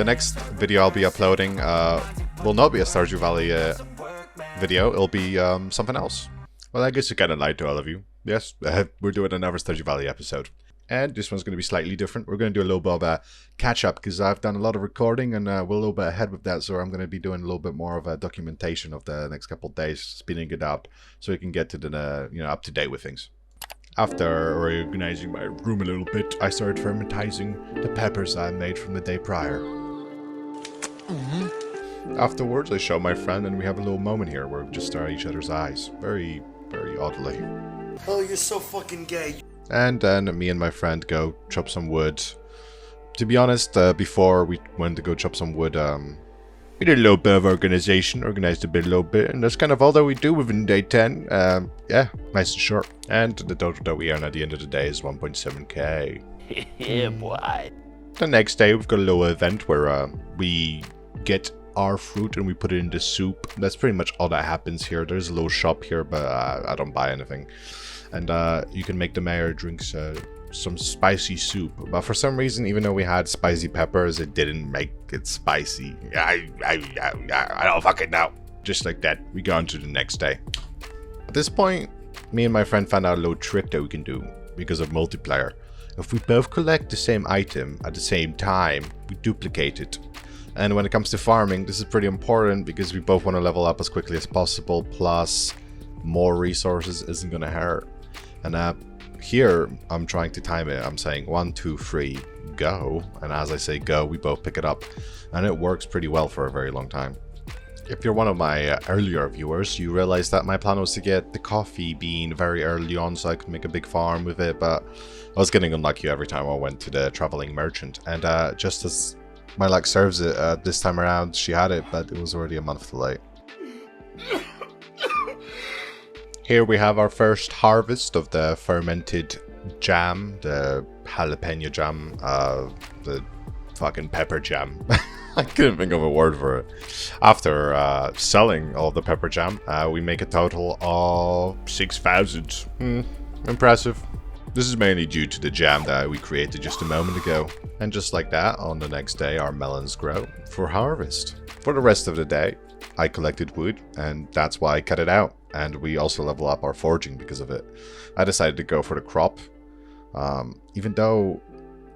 The next video I'll be uploading will not be a Stardew Valley video, it'll be something else. Well, I guess I kind of lied to all of you. Yes, we're doing another Stardew Valley episode. And this one's going to be slightly different. We're going to do a little bit of a catch-up because I've done a lot of recording and we're a little bit ahead with that. So I'm going to be doing a little bit more of a documentation of the next couple of days, speeding it up so we can get to the up to date with things. After reorganizing my room a little bit, I started fermentizing the peppers I made from the day prior. Afterwards, I show my friend and we have a little moment here where we just stare at each other's eyes. Very, very oddly. Oh, you're so fucking gay. And then me and my friend go chop some wood. To be honest, before we went to go chop some wood, we did a little bit of organization, organized a little bit, and that's kind of all that we do within day 10. Yeah, nice and short. And the total that we earn at the end of the day is 1.7k. Yeah, boy. The next day, we've got a little event where we get our fruit and we put it in the soup. That's pretty much all that happens here. There's a little shop here, but I don't buy anything. And you can make the mayor drink some spicy soup. But for some reason, even though we had spicy peppers, it didn't make it spicy. I don't fucking know. Just like that, we go on to the next day. At this point, me and my friend found out a little trick that we can do because of multiplayer. If we both collect the same item at the same time, we duplicate it. And when it comes to farming, this is pretty important because we both want to level up as quickly as possible, plus more resources isn't going to hurt. And here, I'm trying to time it. I'm saying 1, 2, 3, go. And as I say go, we both pick it up. And it works pretty well for a very long time. If you're one of my earlier viewers, you realize that my plan was to get the coffee bean very early on so I could make a big farm with it. But I was getting unlucky every time I went to the traveling merchant. And just as my luck serves it, this time around, she had it, but it was already a month too late. Here we have our first harvest of the fermented jam, the jalapeno jam, the fucking pepper jam. I couldn't think of a word for it. After selling all the pepper jam, we make a total of 6,000. Impressive. This is mainly due to the jam that we created just a moment ago. And just like that, on the next day, our melons grow for harvest. For the rest of the day, I collected wood, and that's why I cut it out. And we also level up our foraging because of it. I decided to go for the crop, even though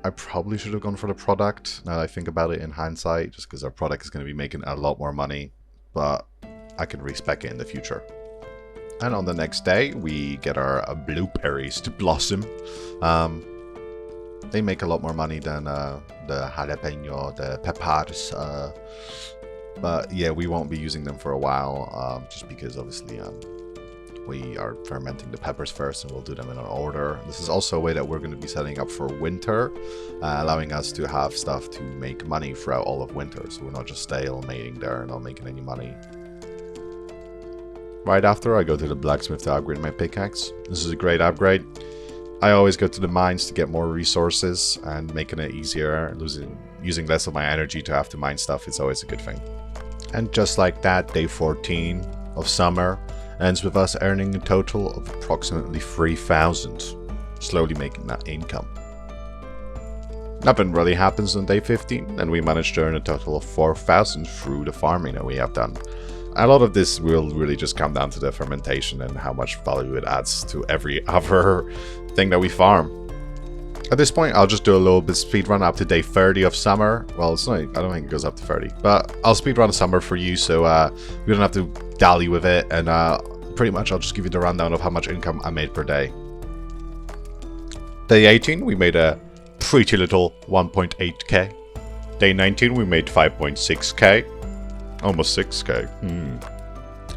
I probably should have gone for the product, now that I think about it in hindsight, just because our product is going to be making a lot more money, but I can respec it in the future. And on the next day, we get our blueberries to blossom. They make a lot more money than the jalapeno, the peppers, but yeah, we won't be using them for a while, just because obviously we are fermenting the peppers first and we'll do them in an order. This is also a way that we're going to be setting up for winter, allowing us to have stuff to make money throughout all of winter, so we're not just stalemating there and not making any money. Right after, I go to the blacksmith to upgrade my pickaxe. This is a great upgrade. I always go to the mines to get more resources, and making it easier, using less of my energy to have to mine stuff is always a good thing. And just like that, day 14 of summer ends with us earning a total of approximately 3,000, slowly making that income. Nothing really happens on day 15, and we managed to earn a total of 4,000 through the farming that we have done. A lot of this will really just come down to the fermentation and how much value it adds to every other thing that we farm. At this point, I'll just do a little bit speed run up to day 30 of summer. Well, it's not, I don't think it goes up to 30, but I'll speed run summer for you so we don't have to dally with it, and pretty much I'll just give you the rundown of how much income I made per day. Day 18, we made a pretty little 1.8k. Day 19, we made 5.6k. Almost 6k.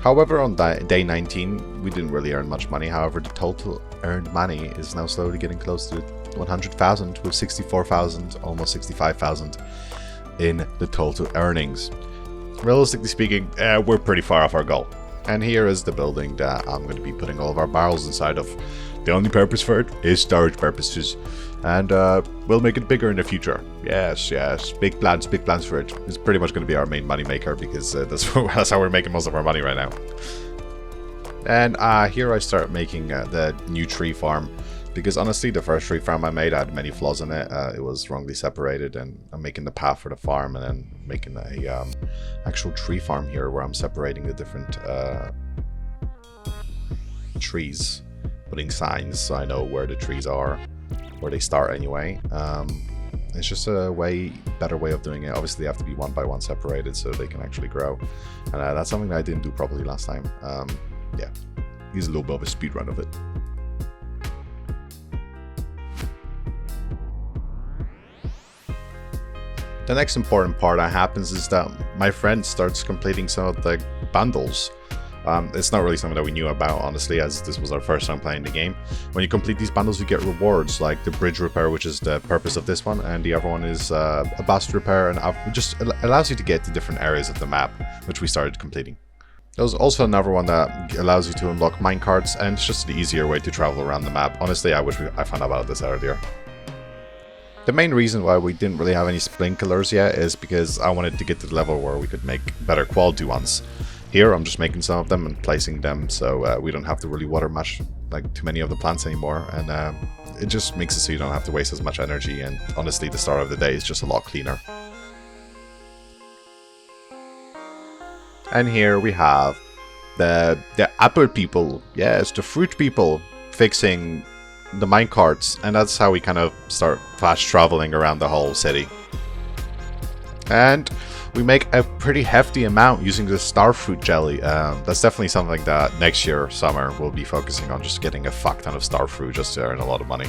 However, on day 19, we didn't really earn much money. However, the total earned money is now slowly getting close to 100,000 with 64,000, almost 65,000 in the total earnings. Realistically speaking, we're pretty far off our goal. And here is the building that I'm going to be putting all of our barrels inside of. The only purpose for it is storage purposes. And we'll make it bigger in the future. Yes, yes. Big plans for it. It's pretty much going to be our main money maker because that's how we're making most of our money right now. And here I start making the new tree farm because honestly, the first tree farm I made had many flaws in it. It was wrongly separated, and I'm making the path for the farm, and then making a actual tree farm here where I'm separating the different trees, putting signs so I know where the trees are, where they start anyway. It's just a better way of doing it. Obviously, they have to be one by one separated so they can actually grow, and that's something that I didn't do properly last time. Yeah, use a little bit of a speed run of it. The next important part that happens is that my friend starts completing some of the bundles. It's not really something that we knew about, honestly, as this was our first time playing the game. When you complete these bundles, you get rewards, like the bridge repair, which is the purpose of this one, and the other one is a bust repair, and just allows you to get to different areas of the map, which we started completing. There's also another one that allows you to unlock minecarts, and it's just an easier way to travel around the map. Honestly, I wish I found out about this earlier. The main reason why we didn't really have any sprinklers yet is because I wanted to get to the level where we could make better quality ones. Here, I'm just making some of them and placing them so we don't have to really water much, like too many of the plants anymore, and it just makes it so you don't have to waste as much energy, and honestly, the start of the day is just a lot cleaner. And here we have the apple people, yes, the fruit people, fixing the minecarts, and that's how we kind of start fast traveling around the whole city. And we make a pretty hefty amount using the starfruit jelly. That's definitely something that next year, summer, we'll be focusing on, just getting a fuck ton of starfruit just to earn a lot of money.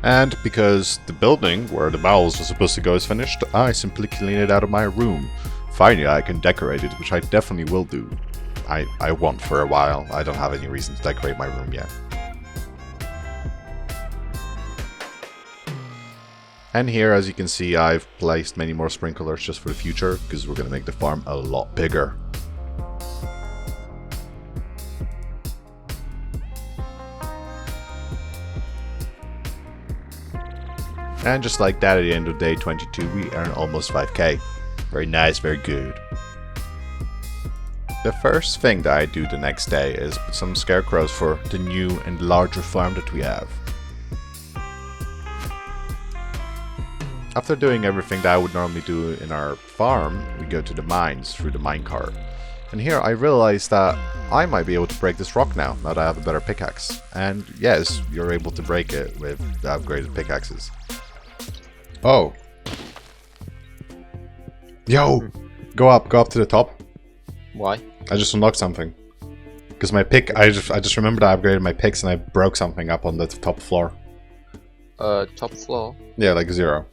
And because the building where the bowels are supposed to go is finished, I simply clean it out of my room. Finally, I can decorate it, which I definitely will do. I won't for a while. I don't have any reason to decorate my room yet. And here, as you can see, I've placed many more sprinklers just for the future, because we're going to make the farm a lot bigger. And just like that, at the end of day 22, we earn almost 5k. Very nice, very good. The first thing that I do the next day is put some scarecrows for the new and larger farm that we have. After doing everything that I would normally do in our farm, we go to the mines through the minecart. And here I realized that I might be able to break this rock now that I have a better pickaxe. And yes, you're able to break it with the upgraded pickaxes. Oh. Yo! Go up to the top. Why? I just unlocked something. Because my pick, I just remembered I upgraded my picks and I broke something up on the top floor. Top floor? Yeah, like 0.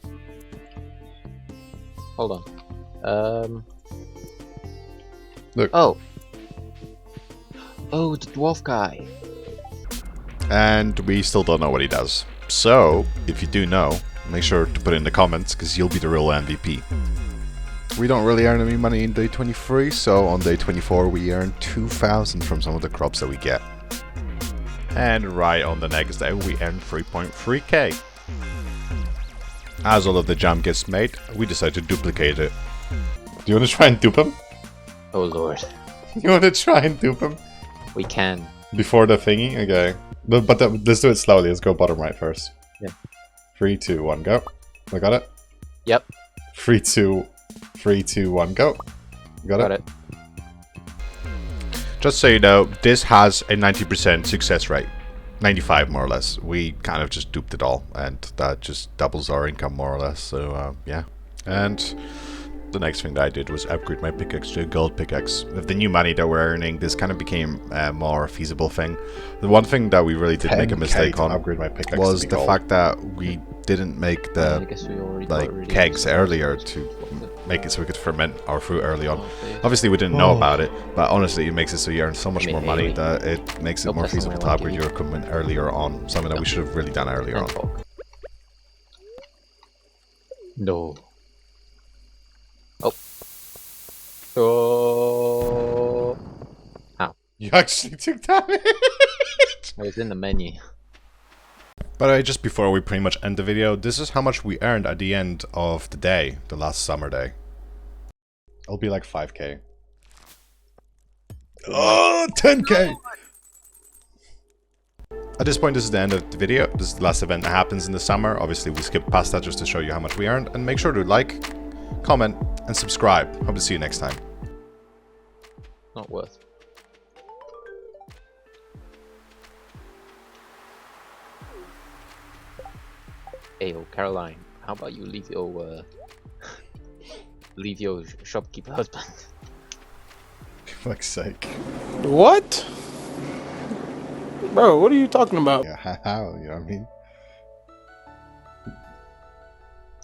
Hold on. Look. Oh, the dwarf guy. And we still don't know what he does. So, if you do know, make sure to put it in the comments, because you'll be the real MVP. We don't really earn any money in day 23, so on day 24 we earn 2,000 from some of the crops that we get. And right on the next day we earn 3.3k. As all of the jam gets made, we decide to duplicate it. Do you want to try and dupe him? Oh lord. You want to try and dupe him? We can. Before the thingy? Okay. But let's do it slowly. Let's go bottom right first. Yeah. 3, 2, 1, go. I got it? Yep. 3, 2, 1, go. Got it? Just so you know, this has a 90% success rate. 95 more or less. We kind of just duped it all, and that just doubles our income more or less, so yeah. And the next thing that I did was upgrade my pickaxe to a gold pickaxe. With the new money that we're earning, this kind of became a more feasible thing. The one thing that we really did make a mistake on upgrade my pickaxe was to be the gold. fact that we didn't make the kegs earlier to make it so we could ferment our fruit early on. Obviously we didn't know about it, but honestly it makes it so you earn so much more money that it makes it more feasible to upgrade your equipment earlier on. Something that we should have really done earlier on. No. Oh. Ow. You actually took damage! I was in the menu. By the way, just before we pretty much end the video, this is how much we earned at the end of the day, the last summer day. It'll be like 5k. Oh, 10k! at this point, this is the end of the video. This is the last event that happens in the summer. Obviously, we skipped past that just to show you how much we earned. And make sure to like, comment, and subscribe. Hope to see you next time. Not worth. Hey, oh, Caroline, how about you leave your leave your shopkeeper husband? For fuck's sake. What? Bro, what are you talking about? Yeah, how? You know what I mean?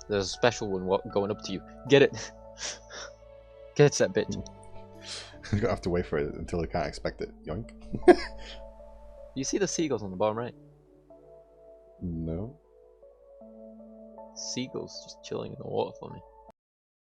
There's a special one going up to you. Get it. Get that bitch. You're gonna have to wait for it until they can't expect it. Yoink. You see the seagulls on the bottom right? No. Seagulls just chilling in the water for me.